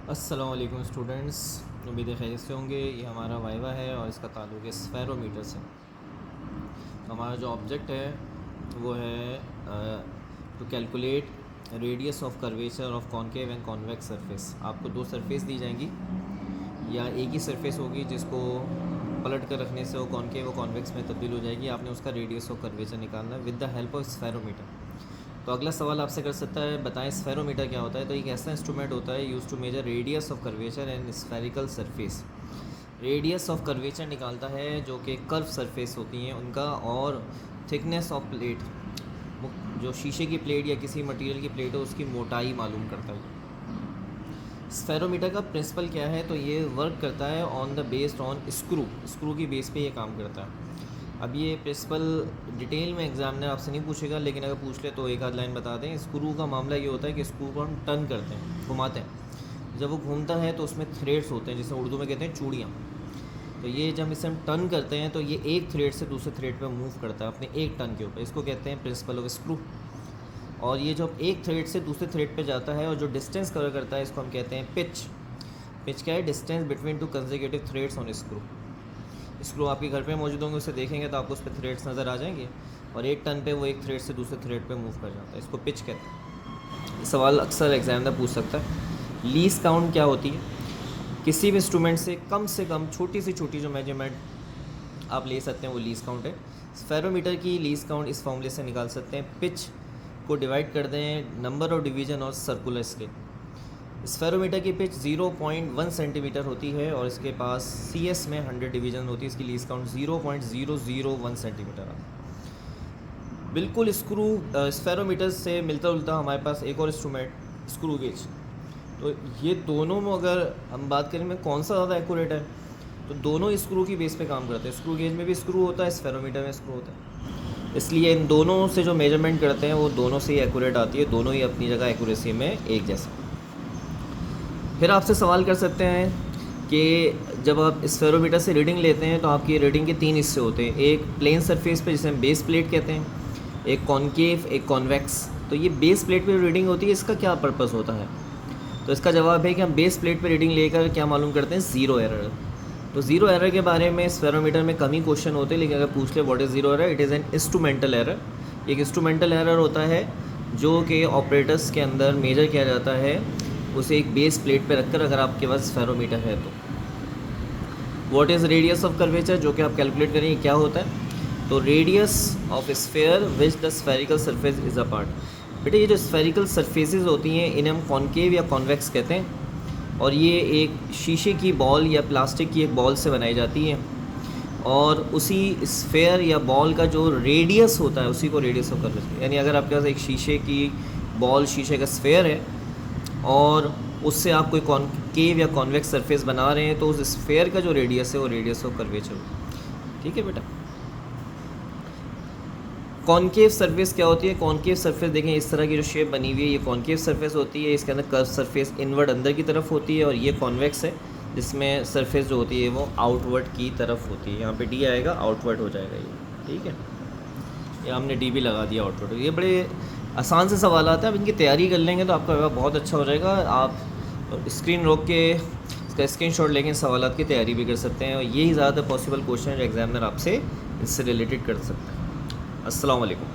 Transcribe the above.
अस्सलाम वालेकुम स्टूडेंट्स, उम्मीद खैरियत से होंगे। ये हमारा वाइवा है और इसका ताल्लुक़ है स्फेरोमीटर से। तो हमारा जो ऑब्जेक्ट है वो है to calculate radius of curvature of concave and convex surface. आपको दो सरफेस दी जाएंगी या एक ही सरफेस होगी जिसको पलट कर रखने से वो कॉनकेव व कॉन्वेक्स में तब्दील हो जाएगी। आपने उसका रेडियस ऑफ कर्वेचर निकालना है with the help of spherometer. तो अगला सवाल आपसे कर सकता है, बताएं स्फेरोमीटर क्या होता है। तो एक ऐसा इंस्ट्रूमेंट होता है use to measure radius of curvature and spherical surface. Radius of curvature निकालता है जो कि कर्व सरफेस होती हैं उनका, और थिकनेस ऑफ प्लेट, जो शीशे की प्लेट या किसी मटेरियल की प्लेट हो उसकी मोटाई मालूम करता है। स्फेरोमीटर का प्रिंसिपल क्या है, तो ये वर्क करता है on the based on screw की बेस पे ये काम करता है। अब ये प्रिंसिपल डिटेल में एग्जामिनर आपसे नहीं पूछेगा, लेकिन अगर पूछ ले तो एक आध लाइन बता दें। स्क्रू का मामला ये होता है कि स्क्रू को हम टर्न करते हैं, घुमाते हैं। जब वो घूमता है तो उसमें थ्रेड्स होते हैं, जिसे उर्दू में कहते हैं चूड़ियाँ। तो ये जब इसे हम टर्न करते हैं तो ये एक थ्रेड से दूसरे थ्रेड पे मूव करता है अपने एक टर्न के ऊपर। इसको कहते हैं प्रिंसिपल ऑफ स्क्रू। और ये जब एक थ्रेड से दूसरे थ्रेड पे जाता है और जो डिस्टेंस कवर करता है इसको हम कहते हैं पिच। पिच क्या है? Distance between two consecutive threads on screw आपके घर पे मौजूद होंगे, उसे देखेंगे तो आपको उस पर थ्रेड्स नज़र आ जाएंगे और एक टर्न पे वो एक थ्रेड से दूसरे थ्रेड पे मूव कर जाता है। इसको पिच कहते हैं। सवाल अक्सर एग्जामिनर पूछ सकता है, लीस्ट काउंट क्या होती है? किसी भी इंस्ट्रूमेंट से कम छोटी से छोटी जो मेजरमेंट आप ले सकते हैं वो लीस्ट काउंट है। स्फेरोमीटर की लीस्ट काउंट इस फॉर्मूले से निकाल सकते हैं। पिच को डिवाइड कर दें नंबर ऑफ डिवीजन और सर्कुलर स्केल। स्फेरोमीटर की पिच 0.1 सेंटीमीटर होती है और इसके पास CS में 100 डिवीजन होती है। इसकी लीस्ट काउंट 0.001 सेंटीमीटर है। बिल्कुल स्फेरोमीटर से मिलता जुलता हमारे पास एक और इंस्ट्रूमेंट स्क्रू गेज। तो ये दोनों में अगर हम बात करें में कौन सा ज़्यादा एक्यूरेट है, तो दोनों स्क्रू की बेस पे काम करते हैं। स्क्रू गेज में भी स्क्रू होता है, स्फेरोमीटर में स्क्रू होता है, इसलिए इन दोनों से जो मेजरमेंट करते हैं वो दोनों से ही एक्यूरेट आती है। दोनों ही अपनी जगह एक्यूरेसी में एक जैसा। फिर आपसे सवाल कर सकते हैं कि जब आप स्फेरोमीटर से रीडिंग लेते हैं तो आपकी रीडिंग के 3 हिस्से होते हैं। एक प्लेन सरफेस पे जिसे हम बेस प्लेट कहते हैं, एक कॉनकेव, एक कॉन्वेक्स। तो ये बेस प्लेट पे रीडिंग होती है, इसका क्या पर्पस होता है? तो इसका जवाब है कि हम बेस प्लेट पे रीडिंग लेकर क्या मालूम करते हैं? Zero error. तो ज़ीरो एरर के बारे में स्फेरोमीटर में कम ही क्वेश्चन होते हैं, लेकिन अगर पूछ ले what is zero error, it is an instrumental error. एक इंस्ट्रूमेंटल एरर होता है जो कि ऑपरेटर्स के अंदर मेजर किया जाता है, उसे एक बेस प्लेट पे रखकर, अगर आपके पास स्फेरोमीटर है तो। What is radius of curvature, जो कि आप कैलकुलेट करेंगे क्या होता है। तो radius of sphere which the spherical surface is a part. बेटे ये जो स्फेरिकल सरफेसेस होती हैं इन्हें हम कॉनकेव या कॉन्वेक्स कहते हैं, और ये एक शीशे की बॉल या प्लास्टिक की एक बॉल से बनाई जाती है, और उसी स्फेयर या बॉल का जो रेडियस होता है उसी को रेडियस ऑफ कर्वेचर। यानी अगर आपके पास एक शीशे की बॉल, शीशे का स्फेयर है और उससे आप कोई कॉनकेव या कॉन्वेक्स सरफेस बना रहे हैं, तो उस स्फेयर का जो रेडियस है वो रेडियस ऑफ कर्वेचर हो। ठीक है बेटा। कॉनकेव सरफेस क्या होती है? कॉनकेव सरफेस देखें इस तरह की जो शेप बनी हुई है, ये कॉनकेव सरफेस होती है। इसके अंदर कर्व सरफेस इनवर्ड अंदर की तरफ होती है, और ये कॉन्वेक्स है जिसमें सरफेस जो होती है वो आउटवर्ड की तरफ होती है। यहाँ पे डी आएगा, आउटवर्ड हो जाएगा ये। ठीक है, ये हमने डी भी लगा दिया, आउटवर्ड। ये बड़े आसान से सवाल आते हैं, अब इनकी तैयारी कर लेंगे तो आपका पेपर बहुत अच्छा हो जाएगा। आप स्क्रीन रोक के इसका स्क्रीनशॉट लेके सवाल की तैयारी भी कर सकते हैं, और यही ज़्यादा पॉसिबल क्वेश्चन जो एग्जामिनर आपसे इससे रिलेटेड कर सकते हैं। अस्सलाम वालेकुम।